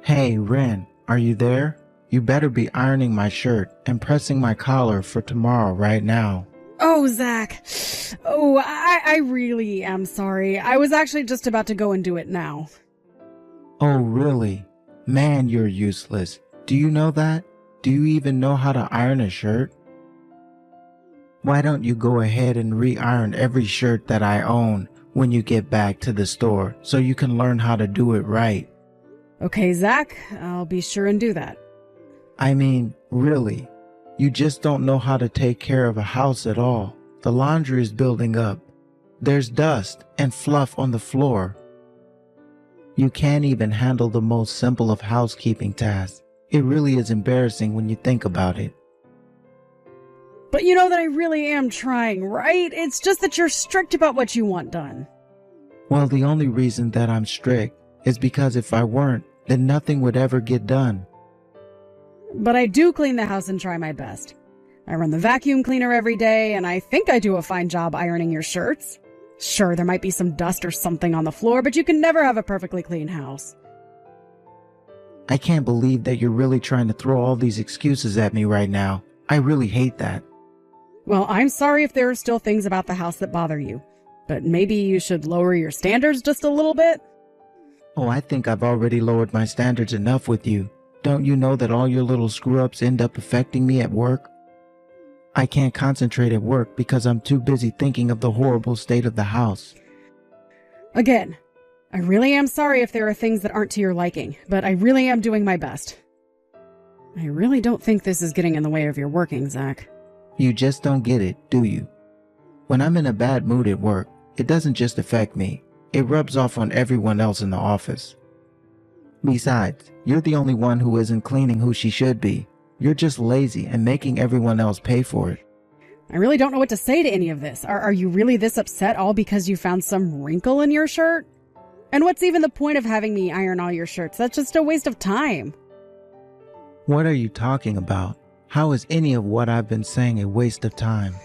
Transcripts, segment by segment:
Hey, Ren, are you there? You better be ironing my shirt and pressing my collar for tomorrow right now. Oh, Zach. Oh, I really am sorry. I was actually just about to go and do it now. Oh, really? Man, you're useless. Do you know that? Do you even know how to iron a shirt? Why don't you go ahead and re-iron every shirt that I own when you get back to the store so you can learn how to do it right? Okay, Zach, I'll be sure and do that. I mean, really, you just don't know how to take care of a house at all. The laundry is building up. There's dust and fluff on the floor. You can't even handle the most simple of housekeeping tasks. It really is embarrassing when you think about it. But you know that I really am trying, right? It's just that you're strict about what you want done. Well, the only reason that I'm strict is because if I weren't, then nothing would ever get done. But I do clean the house and try my best. I run the vacuum cleaner every day, and I think I do a fine job ironing your shirts. Sure, there might be some dust or something on the floor, but you can never have a perfectly clean house. I can't believe that you're really trying to throw all these excuses at me right now. I really hate that. Well, I'm sorry if there are still things about the house that bother you, but maybe you should lower your standards just a little bit? Oh, I think I've already lowered my standards enough with you. Don't you know that all your little screw-ups end up affecting me at work? I can't concentrate at work because I'm too busy thinking of the horrible state of the house. Again, I really am sorry if there are things that aren't to your liking, but I really am doing my best. I really don't think this is getting in the way of your working, Zach. You just don't get it, do you? When I'm in a bad mood at work, it doesn't just affect me. It rubs off on everyone else in the office. Besides, you're the only one who isn't cleaning who she should be. You're just lazy and making everyone else pay for it. I really don't know what to say to any of this. Are you really this upset all because you found some wrinkle in your shirt? And what's even the point of having me iron all your shirts? That's just a waste of time. What are you talking about? How is any of what I've been saying a waste of time?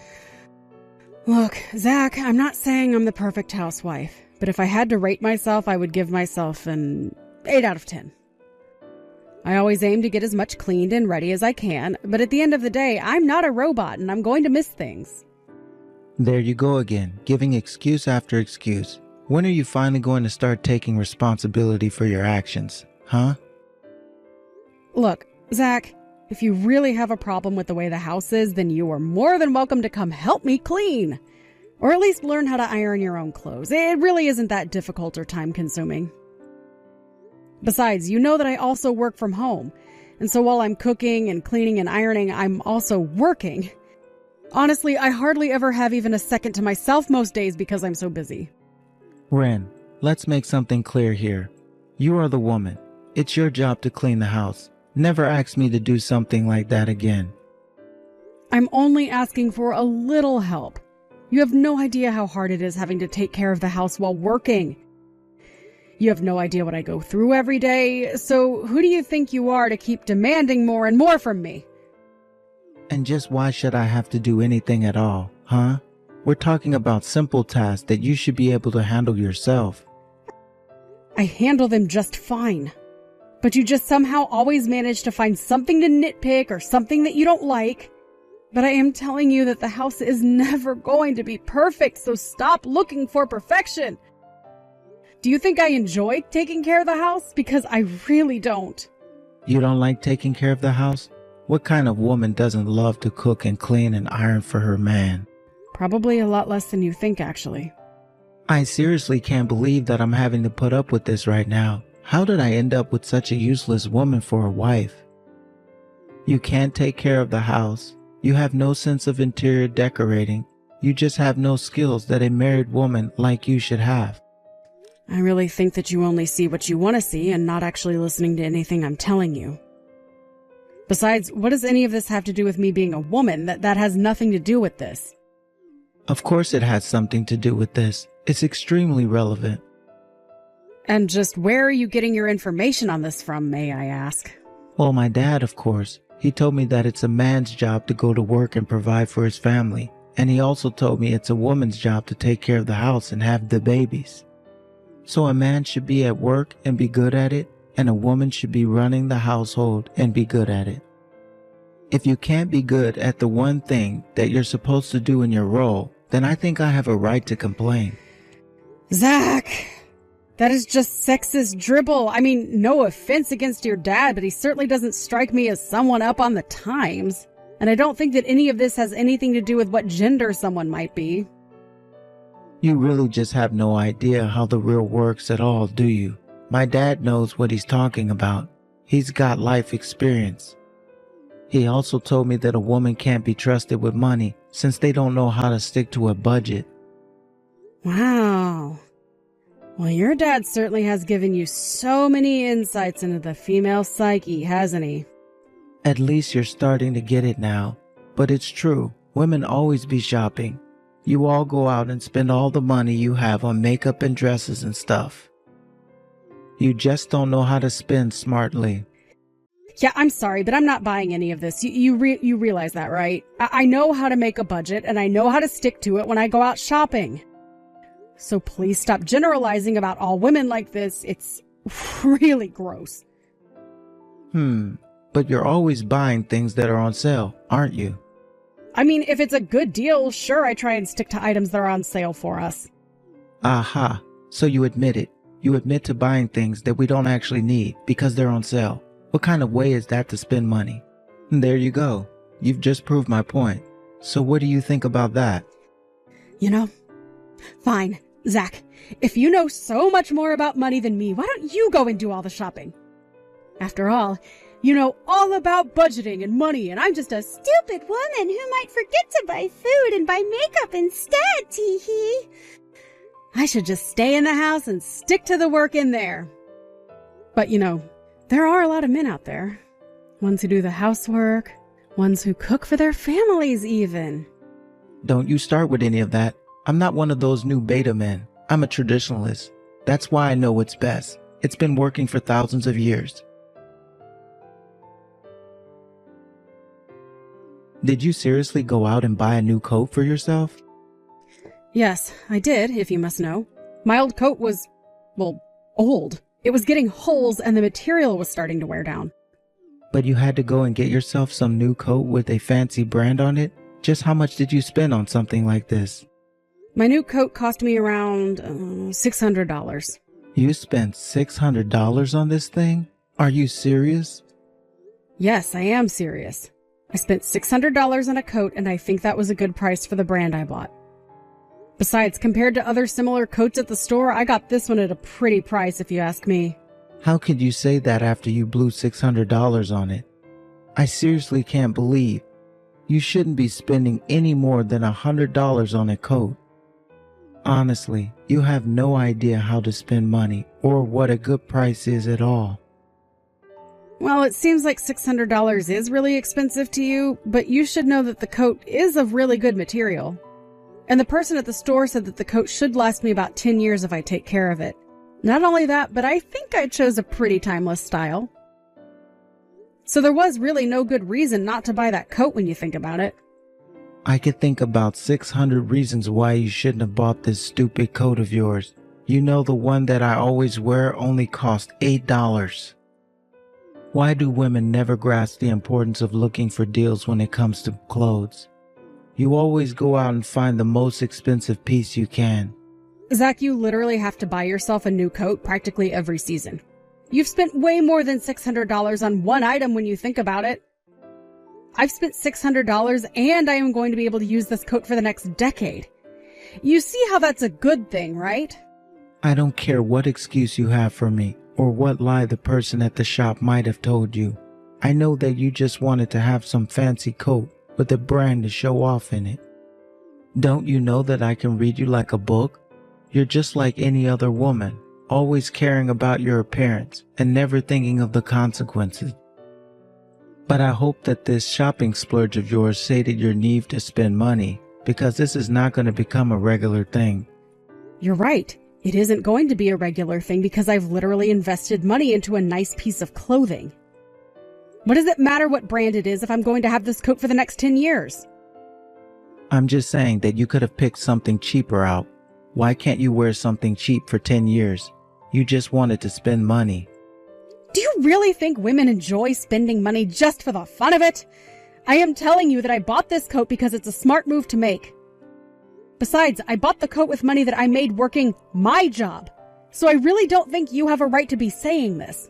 Look, Zach, I'm not saying I'm the perfect housewife, but if I had to rate myself, I would give myself an 8 out of 10. I always aim to get as much cleaned and ready as I can, but at the end of the day, I'm not a robot and I'm going to miss things. There you go again, giving excuse after excuse. When are you finally going to start taking responsibility for your actions, huh? Look, Zach, if you really have a problem with the way the house is, then you are more than welcome to come help me clean. Or at least learn how to iron your own clothes. It really isn't that difficult or time-consuming. Besides, you know that I also work from home. And so while I'm cooking and cleaning and ironing, I'm also working. Honestly, I hardly ever have even a second to myself most days because I'm so busy. Ren, let's make something clear here. You are the woman. It's your job to clean the house. Never ask me to do something like that again. I'm only asking for a little help. You have no idea how hard it is having to take care of the house while working. You have no idea what I go through every day, so who do you think you are to keep demanding more and more from me? And just why should I have to do anything at all, huh? We're talking about simple tasks that you should be able to handle yourself. I handle them just fine. But you just somehow always manage to find something to nitpick or something that you don't like. But I am telling you that the house is never going to be perfect, so stop looking for perfection. Do you think I enjoy taking care of the house? Because I really don't. You don't like taking care of the house? What kind of woman doesn't love to cook and clean and iron for her man? Probably a lot less than you think, actually. I seriously can't believe that I'm having to put up with this right now. How did I end up with such a useless woman for a wife? You can't take care of the house. You have no sense of interior decorating. You just have no skills that a married woman like you should have. I really think that you only see what you want to see and not actually listening to anything I'm telling you. Besides, what does any of this have to do with me being a woman? That has nothing to do with this. Of course it has something to do with this. It's extremely relevant. And just where are you getting your information on this from, may I ask? Well, my dad, of course. He told me that it's a man's job to go to work and provide for his family. And he also told me it's a woman's job to take care of the house and have the babies. So a man should be at work and be good at it, and a woman should be running the household and be good at it. If you can't be good at the one thing that you're supposed to do in your role, then I think I have a right to complain. Zach, that is just sexist dribble. I mean, no offense against your dad, but he certainly doesn't strike me as someone up on the times. And I don't think that any of this has anything to do with what gender someone might be. You really just have no idea how the real works at all, do you? My dad knows what he's talking about. He's got life experience. He also told me that a woman can't be trusted with money since they don't know how to stick to a budget. Wow. Well, your dad certainly has given you so many insights into the female psyche, hasn't he? At least you're starting to get it now. But it's true, women always be shopping. You all go out and spend all the money you have on makeup and dresses and stuff. You just don't know how to spend smartly. Yeah, I'm sorry, but I'm not buying any of this. You realize that, right? I know how to make a budget, and I know how to stick to it when I go out shopping. So please stop generalizing about all women like this. It's really gross. But you're always buying things that are on sale, aren't you? I mean, if it's a good deal, sure, I try and stick to items that are on sale for us. Aha, so you admit it. You admit to buying things that we don't actually need because they're on sale. What kind of way is that to spend money? And there you go. You've just proved my point. So what do you think about that? You know, fine, Zach. If you know so much more about money than me, why don't you go and do all the shopping? After all, you know all about budgeting and money, and I'm just a stupid woman who might forget to buy food and buy makeup instead, tee-hee. I should just stay in the house and stick to the work in there. But you know, there are a lot of men out there. Ones who do the housework, ones who cook for their families even. Don't you start with any of that. I'm not one of those new beta men. I'm a traditionalist. That's why I know what's best. It's been working for thousands of years. Did you seriously go out and buy a new coat for yourself? Yes, I did, if you must know. My old coat was, well, old. It was getting holes and the material was starting to wear down. But you had to go and get yourself some new coat with a fancy brand on it? Just how much did you spend on something like this? My new coat cost me around $600. You spent $600 on this thing? Are you serious? Yes, I am serious. I spent $600 on a coat, and I think that was a good price for the brand I bought. Besides, compared to other similar coats at the store, I got this one at a pretty price, if you ask me. How could you say that after you blew $600 on it? I seriously can't believe. You shouldn't be spending any more than $100 on a coat. Honestly, you have no idea how to spend money or what a good price is at all. Well, it seems like $600 is really expensive to you, but you should know that the coat is of really good material. And the person at the store said that the coat should last me about 10 years if I take care of it. Not only that, but I think I chose a pretty timeless style. So there was really no good reason not to buy that coat when you think about it. I could think about 600 reasons why you shouldn't have bought this stupid coat of yours. You know, the one that I always wear only cost $8. Why do women never grasp the importance of looking for deals when it comes to clothes? You always go out and find the most expensive piece you can. Zach, you literally have to buy yourself a new coat practically every season. You've spent way more than $600 on one item when you think about it. I've spent $600 and I am going to be able to use this coat for the next decade. You see how that's a good thing, right? I don't care what excuse you have for me or what lie the person at the shop might have told you. I know that you just wanted to have some fancy coat with a brand to show off in it. Don't you know that I can read you like a book? You're just like any other woman, always caring about your appearance and never thinking of the consequences. But I hope that this shopping splurge of yours sated your need to spend money, because this is not going to become a regular thing. You're right. It isn't going to be a regular thing because I've literally invested money into a nice piece of clothing. What does it matter what brand it is if I'm going to have this coat for the next 10 years? I'm just saying that you could have picked something cheaper out. Why can't you wear something cheap for 10 years? You just wanted to spend money. Do you really think women enjoy spending money just for the fun of it? I am telling you that I bought this coat because it's a smart move to make. Besides, I bought the coat with money that I made working my job. So I really don't think you have a right to be saying this.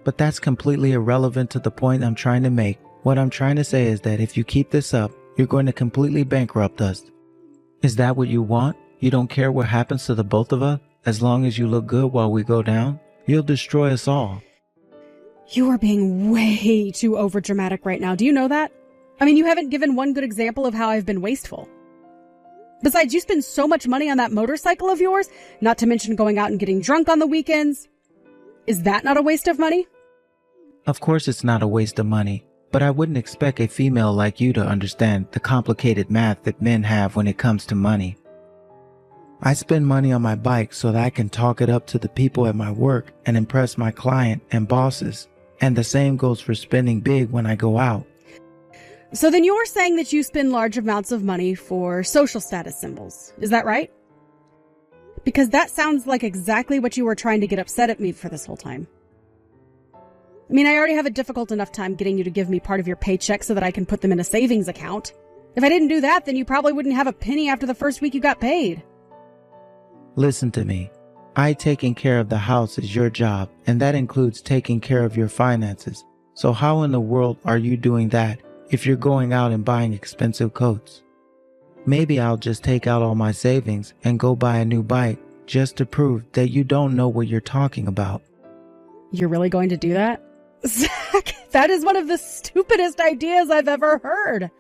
But that's completely irrelevant to the point I'm trying to make. What I'm trying to say is that if you keep this up, you're going to completely bankrupt us. Is that what you want? You don't care what happens to the both of us? As long as you look good while we go down? You'll destroy us all. You are being way too overdramatic right now. Do you know that? I mean, you haven't given one good example of how I've been wasteful. Besides, you spend so much money on that motorcycle of yours, not to mention going out and getting drunk on the weekends. Is that not a waste of money? Of course it's not a waste of money, but I wouldn't expect a female like you to understand the complicated math that men have when it comes to money. I spend money on my bike so that I can talk it up to the people at my work and impress my client and bosses. And the same goes for spending big when I go out. So then you're saying that you spend large amounts of money for social status symbols. Is that right? Because that sounds like exactly what you were trying to get upset at me for this whole time. I mean, I already have a difficult enough time getting you to give me part of your paycheck so that I can put them in a savings account. If I didn't do that, then you probably wouldn't have a penny after the first week you got paid. Listen to me. Taking care of the house is your job, and that includes taking care of your finances. So how in the world are you doing that if you're going out and buying expensive coats? Maybe I'll just take out all my savings and go buy a new bike just to prove that you don't know what you're talking about. You're really going to do that? Zach, that is one of the stupidest ideas I've ever heard.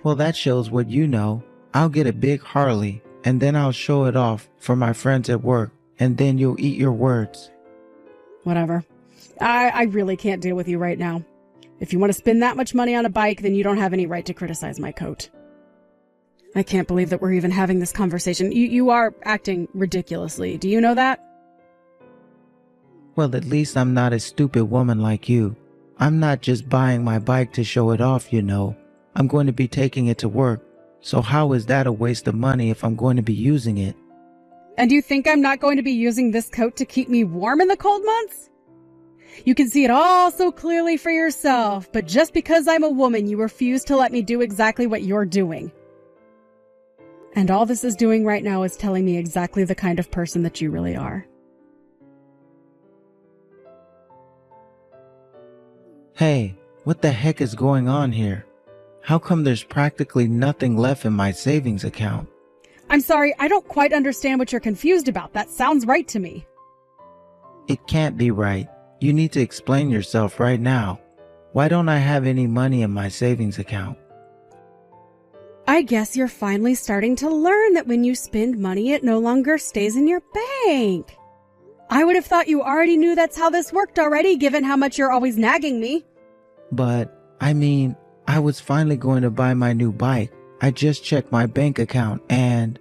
Well, that shows what you know. I'll get a big Harley, and then I'll show it off for my friends at work, and then you'll eat your words. Whatever. I really can't deal with you right now. If you want to spend that much money on a bike, then you don't have any right to criticize my coat. I can't believe that we're even having this conversation. You are acting ridiculously. Do you know that? Well, at least I'm not a stupid woman like you. I'm not just buying my bike to show it off, you know. I'm going to be taking it to work. So how is that a waste of money if I'm going to be using it? And you think I'm not going to be using this coat to keep me warm in the cold months? You can see it all so clearly for yourself, but just because I'm a woman, you refuse to let me do exactly what you're doing. And all this is doing right now is telling me exactly the kind of person that you really are. Hey, what the heck is going on here? How come there's practically nothing left in my savings account? I'm sorry, I don't quite understand what you're confused about. That sounds right to me. It can't be right. You need to explain yourself right now. Why don't I have any money in my savings account? I guess you're finally starting to learn that when you spend money, it no longer stays in your bank. I would have thought you already knew that's how this worked already, given how much you're always nagging me. But, I was finally going to buy my new bike. I just checked my bank account and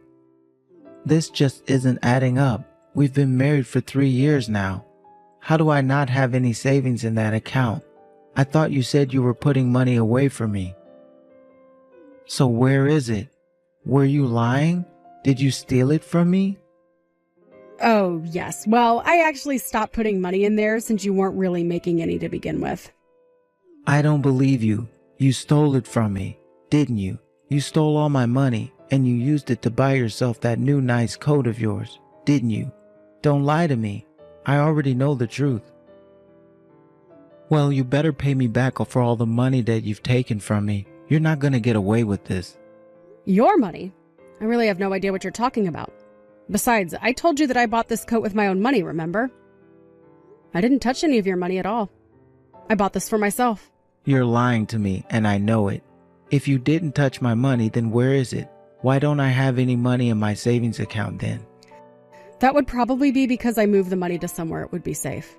this just isn't adding up. We've been married for 3 years now. How do I not have any savings in that account? I thought you said you were putting money away for me. So where is it? Were you lying? Did you steal it from me? Oh, yes. Well, I actually stopped putting money in there since you weren't really making any to begin with. I don't believe you. You stole it from me, didn't you? You stole all my money and you used it to buy yourself that new nice coat of yours, didn't you? Don't lie to me. I already know the truth. Well, you better pay me back for all the money that you've taken from me. You're not going to get away with this. Your money? I really have no idea what you're talking about. Besides, I told you that I bought this coat with my own money, remember? I didn't touch any of your money at all. I bought this for myself. You're lying to me, and I know it. If you didn't touch my money, then where is it? Why don't I have any money in my savings account then? That would probably be because I moved the money to somewhere it would be safe.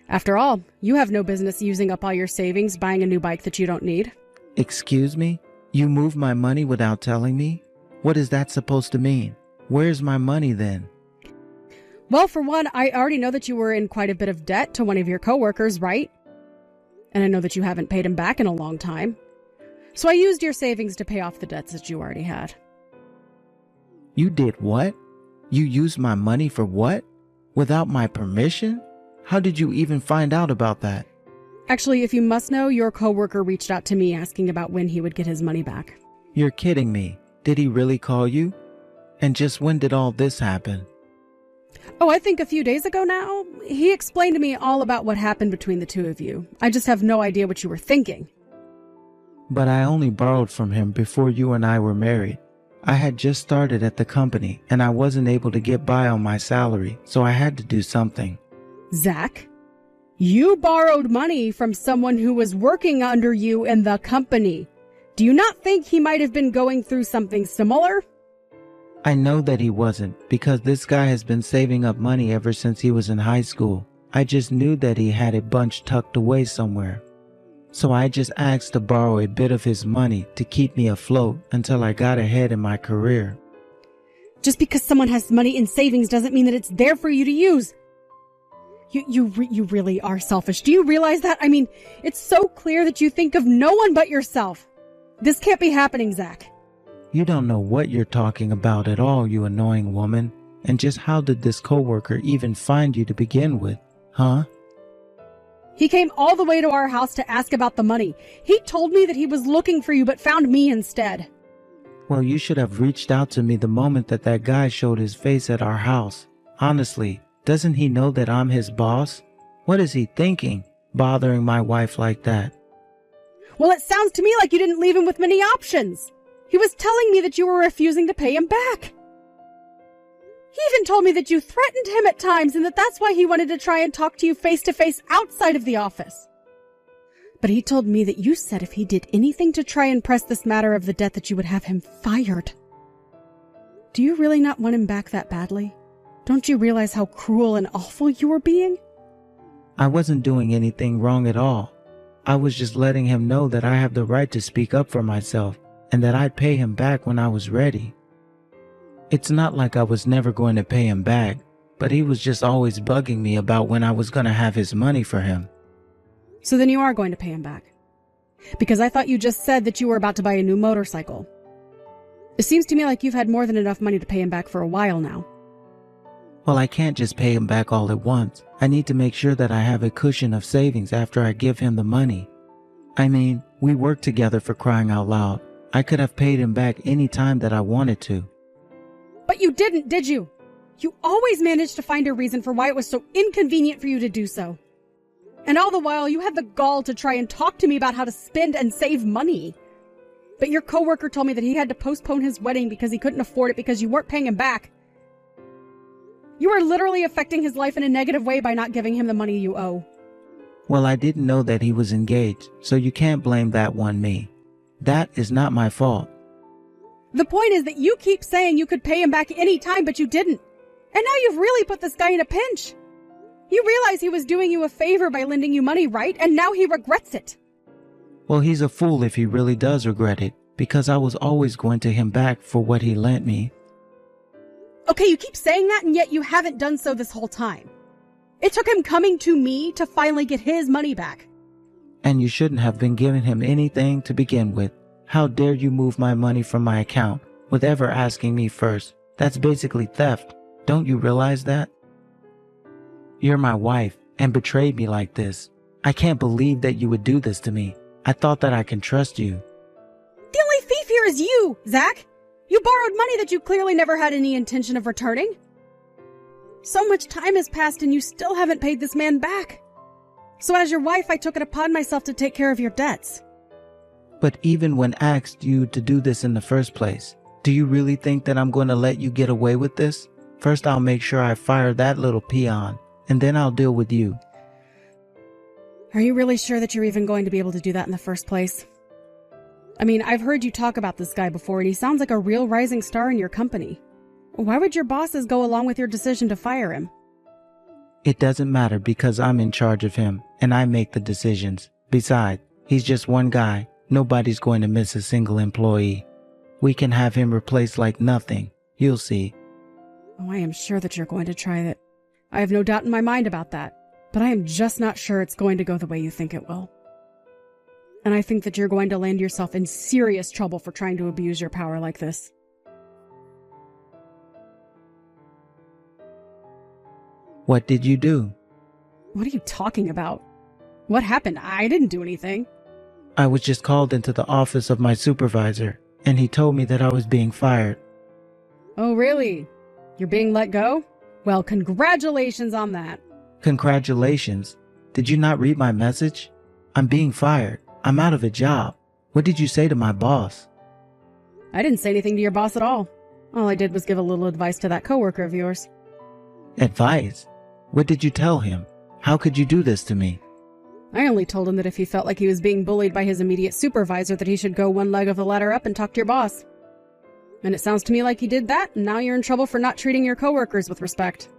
After all, you have no business using up all your savings buying a new bike that you don't need. Excuse me? You moved my money without telling me? What is that supposed to mean? Where's my money then? Well, for one, I already know that you were in quite a bit of debt to one of your coworkers, right? And I know that you haven't paid him back in a long time. So I used your savings to pay off the debts that you already had. You did what? You used my money for what? Without my permission? How did you even find out about that? Actually, if you must know, your coworker reached out to me asking about when he would get his money back. You're kidding me. Did he really call you? And just when did all this happen? Oh, I think a few days ago now. He explained to me all about what happened between the two of you. I just have no idea what you were thinking. But I only borrowed from him before you and I were married. I had just started at the company and I wasn't able to get by on my salary, so I had to do something. Zach, you borrowed money from someone who was working under you in the company. Do you not think he might have been going through something similar? I know that he wasn't, because this guy has been saving up money ever since he was in high school. I just knew that he had a bunch tucked away somewhere. So I just asked to borrow a bit of his money to keep me afloat until I got ahead in my career. Just because someone has money in savings doesn't mean that it's there for you to use. You really are selfish. Do you realize that? I mean, it's so clear that you think of no one but yourself. This can't be happening, Zach. You don't know what you're talking about at all, you annoying woman. And just how did this coworker even find you to begin with, huh? He came all the way to our house to ask about the money. He told me that he was looking for you but found me instead. Well, you should have reached out to me the moment that guy showed his face at our house. Honestly, doesn't he know that I'm his boss? What is he thinking, bothering my wife like that? Well, it sounds to me like you didn't leave him with many options. He was telling me that you were refusing to pay him back. He even told me that you threatened him at times and that that's why he wanted to try and talk to you face to face outside of the office. But he told me that you said if he did anything to try and press this matter of the debt that you would have him fired. Do you really not want him back that badly? Don't you realize how cruel and awful you were being? I wasn't doing anything wrong at all. I was just letting him know that I have the right to speak up for myself and that I'd pay him back when I was ready. It's not like I was never going to pay him back, but he was just always bugging me about when I was going to have his money for him. So then you are going to pay him back? Because I thought you just said that you were about to buy a new motorcycle. It seems to me like you've had more than enough money to pay him back for a while now. Well, I can't just pay him back all at once. I need to make sure that I have a cushion of savings after I give him the money. I mean, we worked together, for crying out loud. I could have paid him back any time that I wanted to. But you didn't, did you? You always managed to find a reason for why it was so inconvenient for you to do so. And all the while, you had the gall to try and talk to me about how to spend and save money. But your coworker told me that he had to postpone his wedding because he couldn't afford it because you weren't paying him back. You are literally affecting his life in a negative way by not giving him the money you owe. Well, I didn't know that he was engaged, so you can't blame that on me. That is not my fault. The point is that you keep saying you could pay him back any time, but you didn't. And now you've really put this guy in a pinch. You realize he was doing you a favor by lending you money, right? And now he regrets it. Well, he's a fool if he really does regret it, because I was always going to him back for what he lent me. Okay, you keep saying that, and yet you haven't done so this whole time. It took him coming to me to finally get his money back. And you shouldn't have been giving him anything to begin with. How dare you move my money from my account with ever asking me first? That's basically theft. Don't you realize that? You're my wife and betrayed me like this. I can't believe that you would do this to me. I thought that I can trust you. The only thief here is you, Zach. You borrowed money that you clearly never had any intention of returning. So much time has passed and you still haven't paid this man back. So as your wife, I took it upon myself to take care of your debts. But even when asked you to do this in the first place, do you really think that I'm going to let you get away with this? First, I'll make sure I fire that little peon, and then I'll deal with you. Are you really sure that you're even going to be able to do that in the first place? I mean, I've heard you talk about this guy before, and he sounds like a real rising star in your company. Why would your bosses go along with your decision to fire him? It doesn't matter because I'm in charge of him, and I make the decisions. Besides, he's just one guy. Nobody's going to miss a single employee. We can have him replaced like nothing. You'll see. Oh, I am sure that you're going to try it. I have no doubt in my mind about that. But I am just not sure it's going to go the way you think it will. And I think that you're going to land yourself in serious trouble for trying to abuse your power like this. What did you do? What are you talking about? What happened? I didn't do anything. I was just called into the office of my supervisor, and he told me that I was being fired. Oh, really? You're being let go? Well, congratulations on that. Congratulations. Did you not read my message? I'm being fired. I'm out of a job. What did you say to my boss? I didn't say anything to your boss at all. All I did was give a little advice to that coworker of yours. Advice? What did you tell him? How could you do this to me? I only told him that if he felt like he was being bullied by his immediate supervisor, that he should go one leg of the ladder up and talk to your boss. And it sounds to me like he did that, and now you're in trouble for not treating your coworkers with respect.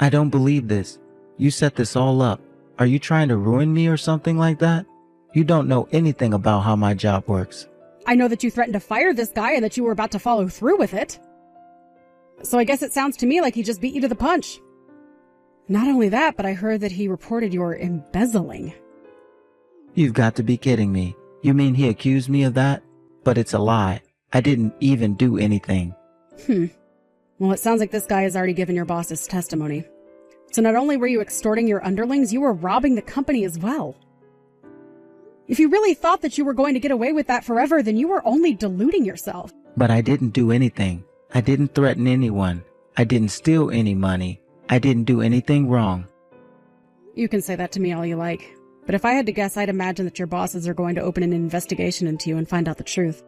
I don't believe this. You set this all up. Are you trying to ruin me or something like that? You don't know anything about how my job works. I know that you threatened to fire this guy and that you were about to follow through with it. So I guess it sounds to me like he just beat you to the punch. Not only that, but I heard that he reported your embezzling. You've got to be kidding me. You mean he accused me of that? But it's a lie. I didn't even do anything. Well, it sounds like this guy has already given your boss his testimony. So not only were you extorting your underlings, you were robbing the company as well. If you really thought that you were going to get away with that forever, then you were only deluding yourself. But I didn't do anything. I didn't threaten anyone. I didn't steal any money. I didn't do anything wrong. You can say that to me all you like. But if I had to guess, I'd imagine that your bosses are going to open an investigation into you and find out the truth.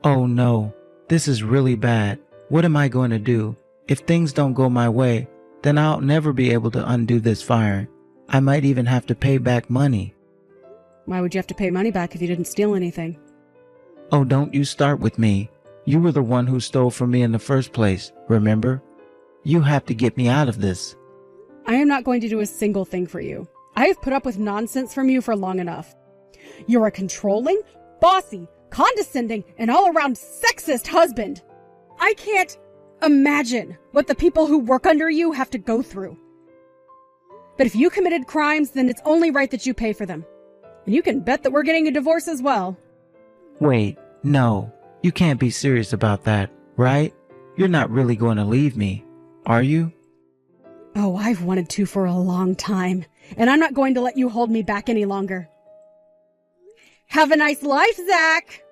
Oh no, this is really bad. What am I going to do? If things don't go my way, then I'll never be able to undo this firing. I might even have to pay back money. Why would you have to pay money back if you didn't steal anything? Oh, don't you start with me. You were the one who stole from me in the first place, remember? You have to get me out of this. I am not going to do a single thing for you. I have put up with nonsense from you for long enough. You're a controlling, bossy, condescending, and all-around sexist husband. I can't imagine what the people who work under you have to go through. But if you committed crimes, then it's only right that you pay for them. And you can bet that we're getting a divorce as well. Wait, no. You can't be serious about that, right? You're not really going to leave me, are you? Oh, I've wanted to for a long time, and I'm not going to let you hold me back any longer. Have a nice life, Zach!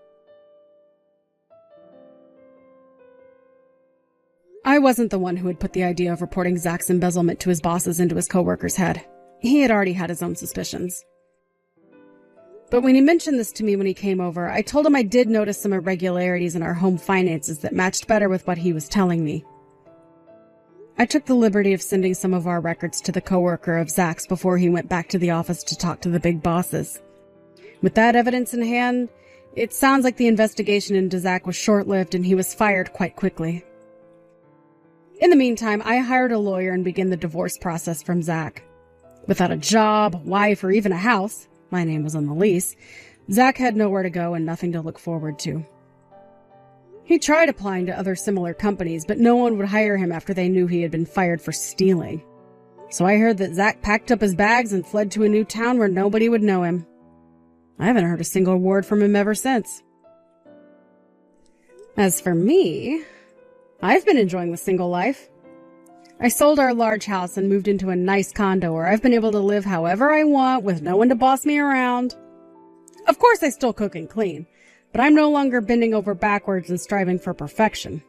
I wasn't the one who had put the idea of reporting Zach's embezzlement to his bosses into his coworker's head. He had already had his own suspicions. But when he mentioned this to me when he came over, I told him I did notice some irregularities in our home finances that matched better with what he was telling me. I took the liberty of sending some of our records to the coworker of Zach's before he went back to the office to talk to the big bosses. With that evidence in hand, it sounds like the investigation into Zach was short-lived and he was fired quite quickly. In the meantime, I hired a lawyer and began the divorce process from Zach. Without a job, wife, or even a house, my name was on the lease, Zach had nowhere to go and nothing to look forward to. He tried applying to other similar companies, but no one would hire him after they knew he had been fired for stealing. So I heard that Zach packed up his bags and fled to a new town where nobody would know him. I haven't heard a single word from him ever since. As for me, I've been enjoying the single life. I sold our large house and moved into a nice condo where I've been able to live however I want with no one to boss me around. Of course, I still cook and clean, but I'm no longer bending over backwards and striving for perfection.